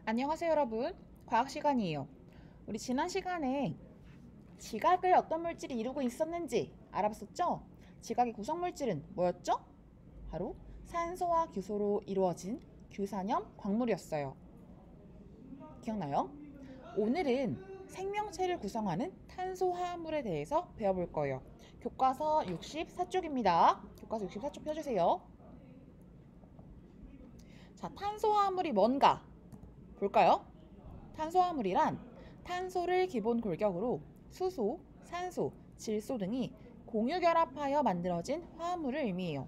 안녕하세요, 여러분. 과학 시간이에요. 우리 지난 시간에 지각을 어떤 물질이 이루고 있었는지 알아봤었죠? 지각의 구성 물질은 뭐였죠? 바로 산소와 규소로 이루어진 규산염 광물이었어요. 기억나요? 오늘은 생명체를 구성하는 탄소화합물에 대해서 배워볼 거예요. 교과서 64쪽입니다. 교과서 64쪽 펴주세요. 자, 탄소화합물이 뭔가 볼까요? 탄소화물이란 탄소를 기본 골격으로 수소, 산소, 질소 등이 공유 결합하여 만들어진 화합물을 의미해요.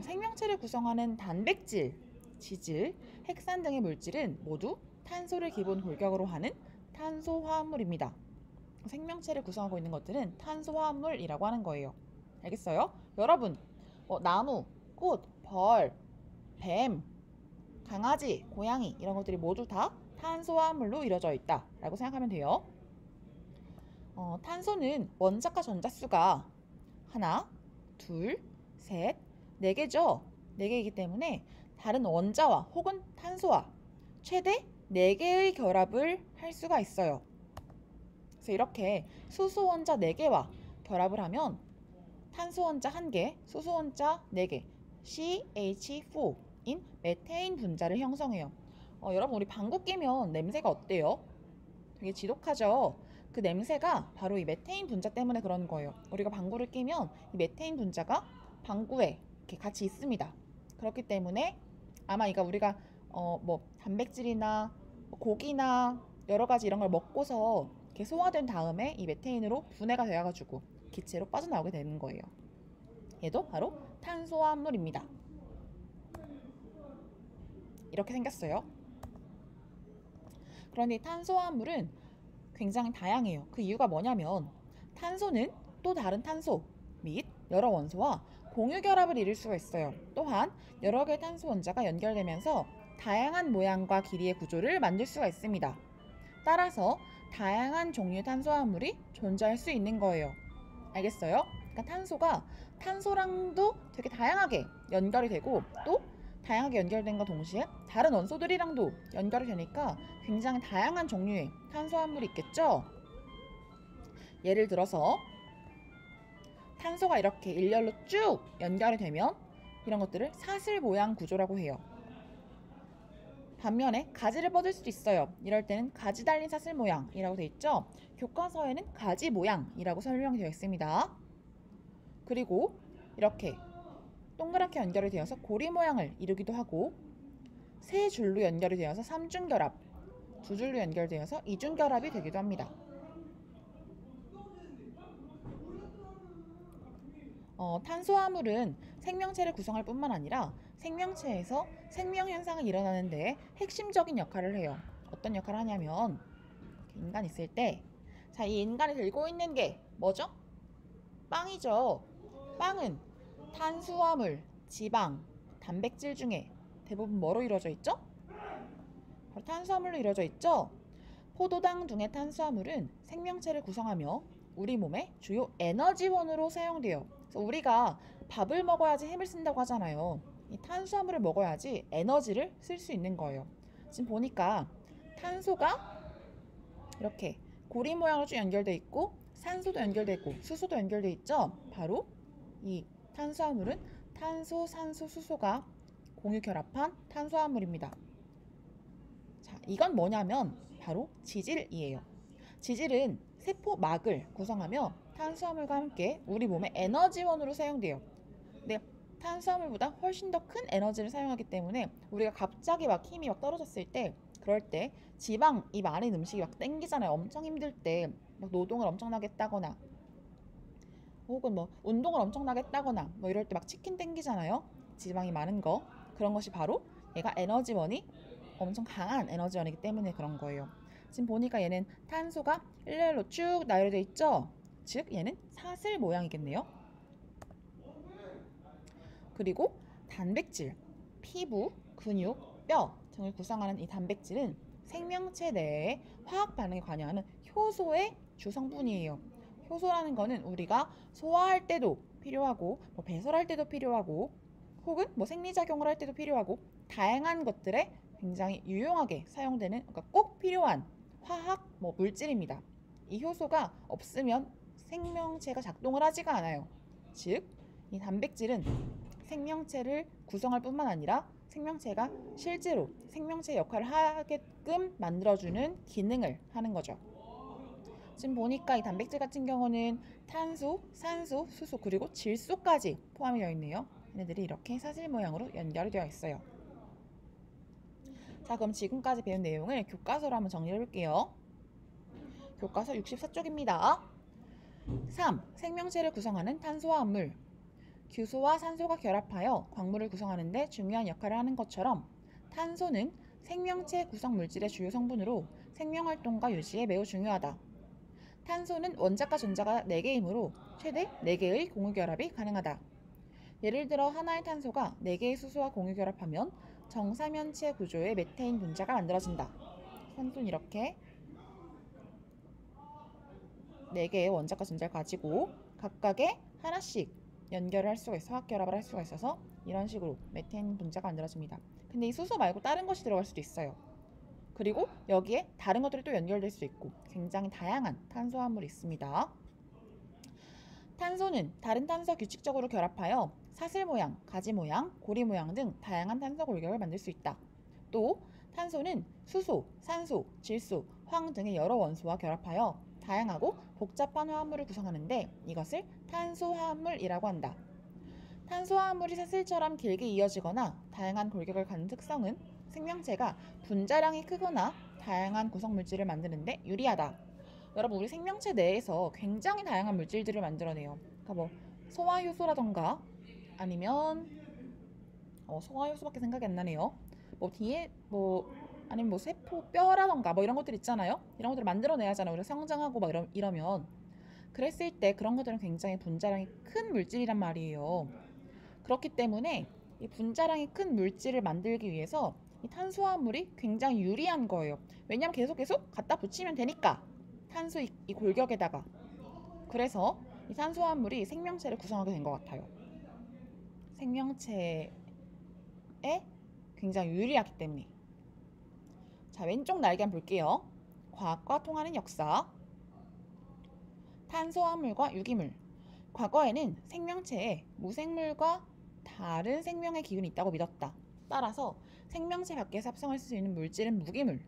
생명체를 구성하는 단백질, 지질, 핵산 등의 물질은 모두 탄소를 기본 골격으로 하는 탄소화합물입니다. 생명체를 구성하고 있는 것들은 탄소화합물이라고 하는 거예요. 알겠어요? 여러분, 나무, 꽃, 벌, 뱀, 강아지, 고양이 이런 것들이 모두 다 탄소화합물로 이루어져 있다라고 생각하면 돼요. 탄소는 원자과 전자수가 하나, 둘, 셋, 네 개죠. 네 개이기 때문에 다른 원자와 혹은 탄소와 최대 4개의 결합을 할 수가 있어요. 그래서 이렇게 수소 원자 4개와 결합을 하면 탄소 원자 1개, 수소 원자 4개, CH4인 메테인 분자를 형성해요. 여러분, 우리 방구 끼면 냄새가 어때요? 되게 지독하죠? 그 냄새가 바로 이 메테인 분자 때문에 그러는 거예요. 우리가 방구를 끼면 이 메테인 분자가 방구에 이렇게 같이 있습니다. 그렇기 때문에 아마 이거 우리가 단백질이나 고기나 여러 가지 이런 걸 먹고서 이렇게 소화된 다음에 이 메테인으로 분해가 되어가지고 기체로 빠져나오게 되는 거예요. 얘도 바로 탄소화합물입니다. 이렇게 생겼어요. 그런데 탄소화합물은 굉장히 다양해요. 그 이유가 뭐냐면 탄소는 또 다른 탄소 및 여러 원소와 공유 결합을 이룰 수가 있어요. 또한 여러 개의 탄소 원자가 연결되면서 다양한 모양과 길이의 구조를 만들 수가 있습니다. 따라서 다양한 종류의 탄소화합물이 존재할 수 있는 거예요. 알겠어요? 그러니까 탄소가 탄소랑도 되게 다양하게 연결이 되고 또 다양하게 연결된과 동시에 다른 원소들이랑도 연결이 되니까 굉장히 다양한 종류의 탄소화합물이 있겠죠? 예를 들어서 탄소가 이렇게 일렬로 쭉 연결이 되면 이런 것들을 사슬 모양 구조라고 해요. 반면에 가지를 뻗을 수도 있어요. 이럴 때는 가지 달린 사슬 모양이라고 되어 있죠. 교과서에는 가지 모양이라고 설명이 되어 있습니다. 그리고 이렇게 동그랗게 연결이 되어서 고리 모양을 이루기도 하고 세 줄로 연결이 되어서 3중 결합, 두 줄로 연결되어서 2중 결합이 되기도 합니다. 탄소화물은 생명체를 구성할 뿐만 아니라 생명체에서 생명 현상이 일어나는 데 핵심적인 역할을 해요. 어떤 역할을 하냐면 인간 있을 때 자, 이 인간이 들고 있는 게 뭐죠? 빵이죠. 빵은 탄수화물, 지방, 단백질 중에 대부분 뭐로 이루어져 있죠? 바로 탄수화물로 이루어져 있죠. 포도당 등의 탄수화물은 생명체를 구성하며 우리 몸의 주요 에너지원으로 사용돼요. 그래서 우리가 밥을 먹어야지 힘을 쓴다고 하잖아요. 이 탄수화물을 먹어야지 에너지를 쓸 수 있는 거예요. 지금 보니까 탄소가 이렇게 고리 모양으로 쭉 연결돼 있고 산소도 연결돼 있고 수소도 연결돼 있죠. 바로 이 탄수화물은 탄소, 산소, 수소가 공유 결합한 탄수화물입니다. 자, 이건 뭐냐면 바로 지질이에요. 지질은 세포막을 구성하며 탄수화물과 함께 우리 몸의 에너지원으로 사용돼요. 근데 탄수화물보다 훨씬 더 큰 에너지를 사용하기 때문에 우리가 갑자기 막 힘이 막 떨어졌을 때 그럴 때 지방 입 안에 음식이 막 땡기잖아요. 엄청 힘들 때 막 노동을 엄청나게 했다거나 혹은 뭐 운동을 엄청나게 했다거나 뭐 이럴 때 막 치킨 땡기잖아요. 지방이 많은 거. 그런 것이 바로 얘가 에너지원이 엄청 강한 에너지원이기 때문에 그런 거예요. 지금 보니까 얘는 탄소가 일렬로 쭉 나열되어 있죠. 즉 얘는 사슬 모양이겠네요. 그리고 단백질, 피부, 근육, 뼈 등을 구성하는 이 단백질은 생명체 내에 화학 반응에 관여하는 효소의 주성분이에요. 효소라는 거는 우리가 소화할 때도 필요하고 배설할 때도 필요하고 혹은 생리작용을 할 때도 필요하고 다양한 것들에 굉장히 유용하게 사용되는, 그러니까 꼭 필요한 화학 물질입니다. 이 효소가 없으면 생명체가 작동을 하지가 않아요. 즉, 이 단백질은 생명체를 구성할 뿐만 아니라 생명체가 실제로 생명체 역할을 하게끔 만들어주는 기능을 하는 거죠. 지금 보니까 이 단백질 같은 경우는 탄소, 산소, 수소, 그리고 질소까지 포함이 되어 있네요. 얘네들이 이렇게 사슬 모양으로 연결이 되어 있어요. 자, 그럼 지금까지 배운 내용을 교과서로 한번 정리해 볼게요. 교과서 64쪽입니다. 3. 생명체를 구성하는 탄소화합물. 규소와 산소가 결합하여 광물을 구성하는 데 중요한 역할을 하는 것처럼 탄소는 생명체 구성 물질의 주요 성분으로 생명활동과 유지에 매우 중요하다. 탄소는 원자과 전자가 4개이므로 최대 4개의 공유결합이 가능하다. 예를 들어 하나의 탄소가 4개의 수소와 공유결합하면 정사면체 구조의 메테인 분자가 만들어진다. 탄소는 이렇게 4개의 원자과 전자를 가지고 각각의 하나씩 연결을 할 수가 있어, 화학결합을 할 수가 있어서 이런 식으로 메테인 분자가 만들어집니다. 근데 이 수소 말고 다른 것이 들어갈 수도 있어요. 그리고 여기에 다른 것들이 또 연결될 수 있고 굉장히 다양한 탄소화합물이 있습니다. 탄소는 다른 탄소와 규칙적으로 결합하여 사슬 모양, 가지 모양, 고리 모양 등 다양한 탄소 골격을 만들 수 있다. 또 탄소는 수소, 산소, 질소, 황 등의 여러 원소와 결합하여 다양하고 복잡한 화합물을 구성하는데 이것을 탄소화합물이라고 한다. 탄소화합물이 사슬처럼 길게 이어지거나 다양한 골격을 갖는 특성은 생명체가 분자량이 크거나 다양한 구성물질을 만드는데 유리하다. 여러분, 우리 생명체 내에서 굉장히 다양한 물질들을 만들어내요. 그러니까 소화효소라던가 아니면 소화효소밖에 생각이 안 나네요. 뒤에 아니면 세포 뼈라던가 이런 것들 있잖아요. 이런 것들을 만들어내야 하잖아요. 우리가 성장하고 이러면 그랬을 때 그런 것들은 굉장히 분자량이 큰 물질이란 말이에요. 그렇기 때문에 이 분자량이 큰 물질을 만들기 위해서 이 탄소화합물이 굉장히 유리한 거예요. 왜냐하면 계속 갖다 붙이면 되니까 탄소 이 골격에다가. 그래서 이 탄소화합물이 생명체를 구성하게 된 것 같아요. 생명체에 굉장히 유리하기 때문에. 자, 왼쪽 날개 한번 볼게요. 과학과 통하는 역사. 탄소화합물과 유기물. 과거에는 생명체에 무생물과 다른 생명의 기운이 있다고 믿었다. 따라서 생명체 밖에서 합성할 수 있는 물질은 무기물,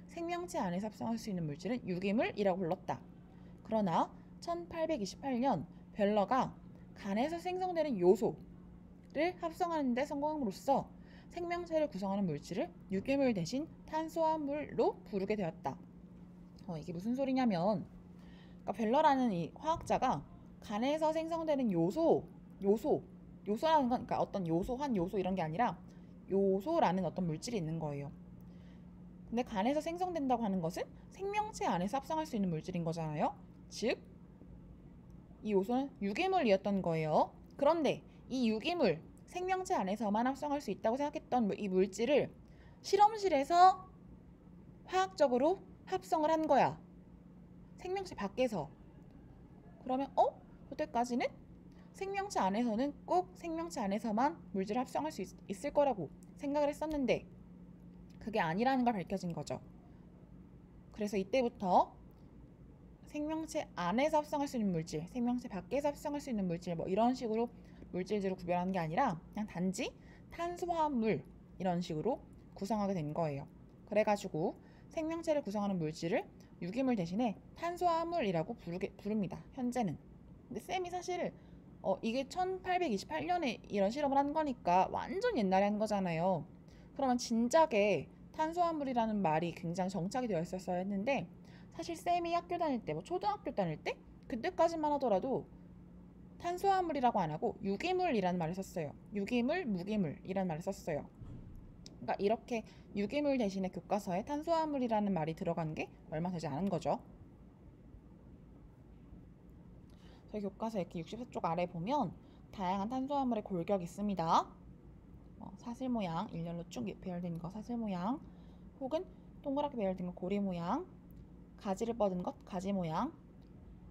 생명체 안에서 합성할 수 있는 물질은 유기물이라고 불렀다. 그러나 1828년 벨러가 간에서 생성되는 요소를 합성하는 데 성공함으로써 생명체를 구성하는 물질을 유기물 대신 탄소화합물로 부르게 되었다. 이게 무슨 소리냐면, 그러니까 벨러라는 이 화학자가 간에서 생성되는 요소라는 건 그러니까 어떤 요소, 한 요소 이런 게 아니라 요소라는 어떤 물질이 있는 거예요. 근데 간에서 생성된다고 하는 것은 생명체 안에서 합성할 수 있는 물질인 거잖아요. 즉, 이 요소는 유기물이었던 거예요. 그런데 이 유기물, 생명체 안에서만 합성할 수 있다고 생각했던 이 물질을 실험실에서 화학적으로 합성을 한 거야. 생명체 밖에서. 그러면 그때까지는 생명체 안에서는 꼭 생명체 안에서만 물질을 합성할 수 있을 거라고 생각을 했었는데 그게 아니라는 걸 밝혀진 거죠. 그래서 이때부터 생명체 안에서 합성할 수 있는 물질, 생명체 밖에서 합성할 수 있는 물질 이런 식으로 물질들을 구별하는 게 아니라 그냥 단지 탄소화합물 이런 식으로 구성하게 된 거예요. 그래가지고 생명체를 구성하는 물질을 유기물 대신에 탄소화합물이라고 부릅니다. 현재는. 근데 쌤이 사실 이게 1828년에 이런 실험을 한 거니까 완전 옛날에 한 거잖아요. 그러면 진작에 탄소화물이라는 말이 굉장히 정착이 되어 있었어야 했는데 사실 쌤이 학교 다닐 때 초등학교 다닐 때 그때까지만 하더라도 탄소화물이라고 안 하고 유기물이라는 말을 썼어요. 유기물, 무기물이라는 말을 썼어요. 그러니까 이렇게 유기물 대신에 교과서에 탄소화물이라는 말이 들어간 게 얼마 되지 않은 거죠. 저희 교과서 이렇게 64쪽 아래 보면 다양한 탄소화물의 골격이 있습니다. 사슬 모양, 일렬로 쭉 배열된 거 사슬 모양, 혹은 동그랗게 배열된 거 고리 모양, 가지를 뻗은 것 가지 모양,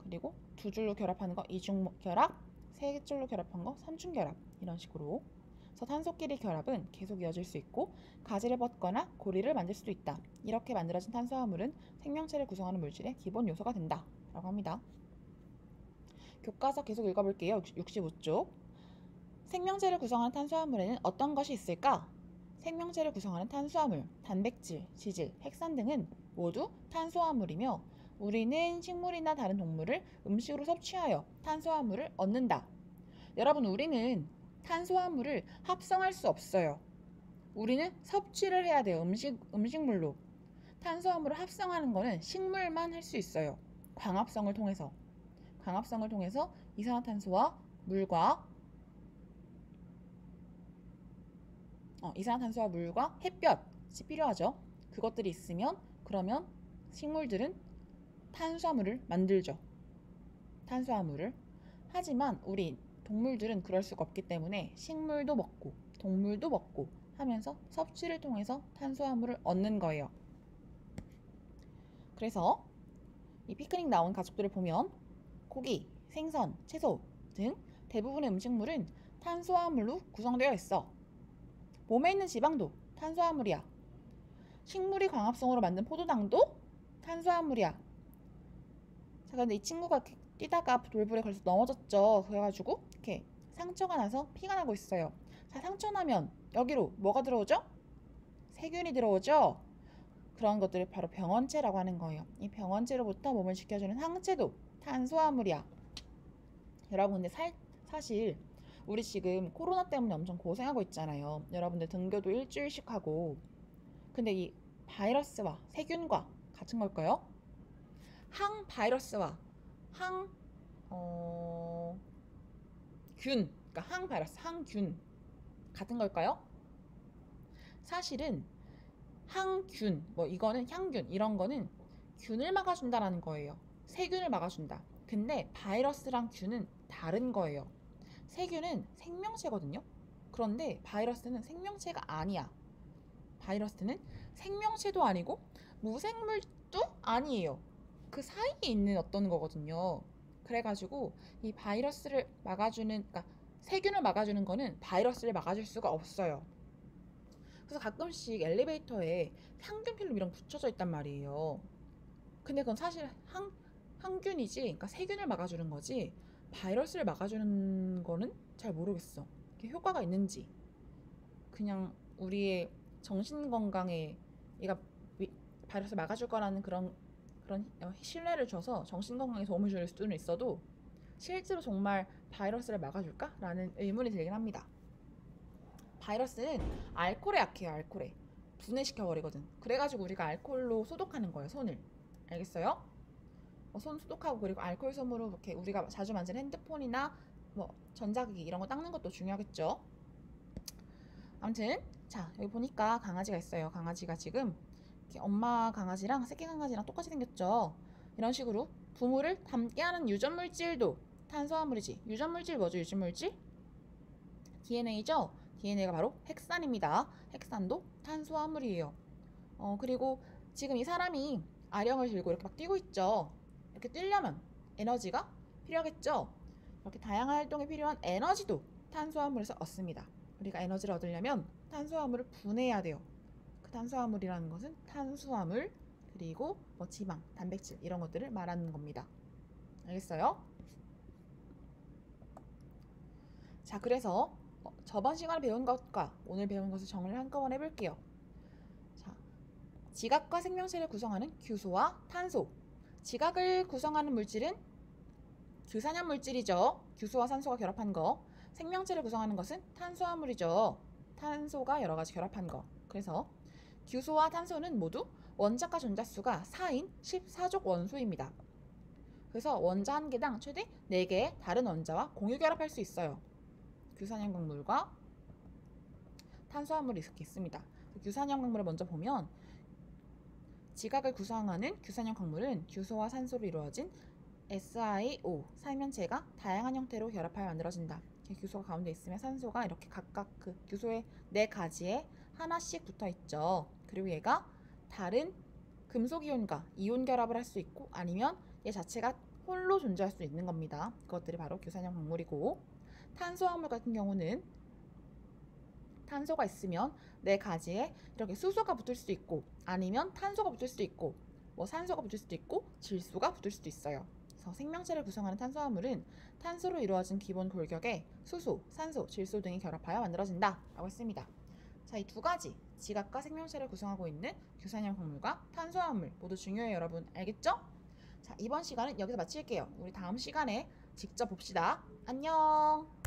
그리고 두 줄로 결합하는 거 이중 결합, 세 줄로 결합한 거 삼중 결합 이런 식으로 그래서 탄소끼리 결합은 계속 이어질 수 있고 가지를 뻗거나 고리를 만들 수도 있다. 이렇게 만들어진 탄수화물은 생명체를 구성하는 물질의 기본 요소가 된다. 라고 합니다. 교과서 계속 읽어볼게요. 65쪽. 생명체를 구성하는 탄수화물에는 어떤 것이 있을까? 생명체를 구성하는 탄수화물, 단백질, 지질, 핵산 등은 모두 탄수화물이며 우리는 식물이나 다른 동물을 음식으로 섭취하여 탄수화물을 얻는다. 여러분, 우리는 탄수화물을 합성할 수 없어요. 우리는 섭취를 해야 돼요. 음식물로. 탄수화물을 합성하는 거는 식물만 할 수 있어요. 광합성을 통해서. 광합성을 통해서 이산화탄소와 물과 햇볕이 필요하죠. 그것들이 있으면 그러면 식물들은 탄수화물을 만들죠. 탄수화물을. 하지만 우리 동물들은 그럴 수가 없기 때문에 식물도 먹고 동물도 먹고 하면서 섭취를 통해서 탄수화물을 얻는 거예요. 그래서 이 피크닉 나온 가족들을 보면 고기, 생선, 채소 등 대부분의 음식물은 탄수화물로 구성되어 있어. 몸에 있는 지방도 탄수화물이야. 식물이 광합성으로 만든 포도당도 탄수화물이야. 자, 근데 이 친구가 뛰다가 돌불에 걸려서 넘어졌죠. 그래가지고 이렇게 상처가 나서 피가 나고 있어요. 자, 상처 나면 여기로 뭐가 들어오죠? 세균이 들어오죠. 그런 것들을 바로 병원체라고 하는 거예요. 이 병원체로부터 몸을 지켜주는 항체도 탄수화물이야. 여러분, 근데 사실 우리 지금 코로나 때문에 엄청 고생하고 있잖아요. 여러분들 등교도 일주일씩 하고. 근데 이 바이러스와 세균과 같은 걸까요? 항바이러스와 그러니까 항바이러스, 항균 같은 걸까요? 사실은 항균, 이거는 향균, 이런 거는 균을 막아준다라는 거예요. 세균을 막아준다. 근데 바이러스랑 균은 다른 거예요. 세균은 생명체거든요. 그런데 바이러스는 생명체가 아니야. 바이러스는 생명체도 아니고 무생물도 아니에요. 그 사이에 있는 어떤 거거든요. 그래가지고 이 바이러스를 막아주는, 그러니까 세균을 막아주는 거는 바이러스를 막아줄 수가 없어요. 그래서 가끔씩 엘리베이터에 항균 필름 이런 거 붙여져 있단 말이에요. 근데 그건 사실 항균이지, 그러니까 세균을 막아주는 거지 바이러스를 막아주는 거는 잘 모르겠어. 이게 효과가 있는지. 그냥 우리의 정신 건강에 얘가 바이러스 막아줄 거라는 그런 신뢰를 줘서 정신 건강에 도움을 줄 수는 있어도 실제로 정말 바이러스를 막아줄까? 라는 의문이 들긴 합니다. 바이러스는 알코올에 약해요. 알코올에 분해시켜버리거든. 그래가지고 우리가 알코올로 소독하는 거예요. 손을. 알겠어요? 손 소독하고, 그리고 알코올 솜으로 이렇게 우리가 자주 만지는 핸드폰이나 전자기기 이런 거 닦는 것도 중요하겠죠. 아무튼 자, 여기 보니까 강아지가 있어요. 강아지가 지금 이렇게 엄마 강아지랑 새끼 강아지랑 똑같이 생겼죠. 이런 식으로 부모를 닮게 하는 유전물질도 탄수화물이지. 유전물질 뭐죠? 유전물질? DNA죠. DNA가 바로 핵산입니다. 핵산도 탄수화물이에요. 그리고 지금 이 사람이 아령을 들고 이렇게 막 뛰고 있죠. 이렇게 뛰려면 에너지가 필요하겠죠. 이렇게 다양한 활동에 필요한 에너지도 탄수화물에서 얻습니다. 우리가 에너지를 얻으려면 탄수화물을 분해해야 돼요. 그 탄수화물이라는 것은 탄수화물, 그리고 지방, 단백질 이런 것들을 말하는 겁니다. 알겠어요? 자, 그래서 저번 시간에 배운 것과 오늘 배운 것을 정리를 한꺼번에 해볼게요. 자, 지각과 생명체를 구성하는 규소와 탄소. 지각을 구성하는 물질은 규산염 물질이죠. 규소와 산소가 결합한 거. 생명체를 구성하는 것은 탄수화물이죠. 탄소가 여러 가지 결합한 거. 그래서 규소와 탄소는 모두 원자과 전자수가 4인 14족 원소입니다. 그래서 원자 한 개당 최대 4개의 다른 원자와 공유 결합할 수 있어요. 규산염 광물과 탄수화물이 이렇게 있습니다. 규산염 광물을 먼저 보면 지각을 구성하는 규산염 광물은 규소와 산소로 이루어진 SiO 사면체가 다양한 형태로 결합하여 만들어진다. 규소가 가운데 있으면 산소가 이렇게 각각 그 규소의 4가지에 하나씩 붙어 있죠. 그리고 얘가 다른 금속 이온과 이온 결합을 할 수 있고 아니면 얘 자체가 홀로 존재할 수 있는 겁니다. 그것들이 바로 규산염 광물이고, 탄수화물 같은 경우는 탄소가 있으면 내 가지에 이렇게 수소가 붙을 수도 있고 아니면 탄소가 붙을 수도 있고 뭐 산소가 붙을 수도 있고 질소가 붙을 수도 있어요. 그래서 생명체를 구성하는 탄수화물은 탄소로 이루어진 기본 골격에 수소, 산소, 질소 등이 결합하여 만들어진다 라고 했습니다. 자, 이 두 가지 지각과 생명체를 구성하고 있는 규산형 광물과 탄수화물 모두 중요해요, 여러분. 알겠죠? 자, 이번 시간은 여기서 마칠게요. 우리 다음 시간에 직접 봅시다. 안녕.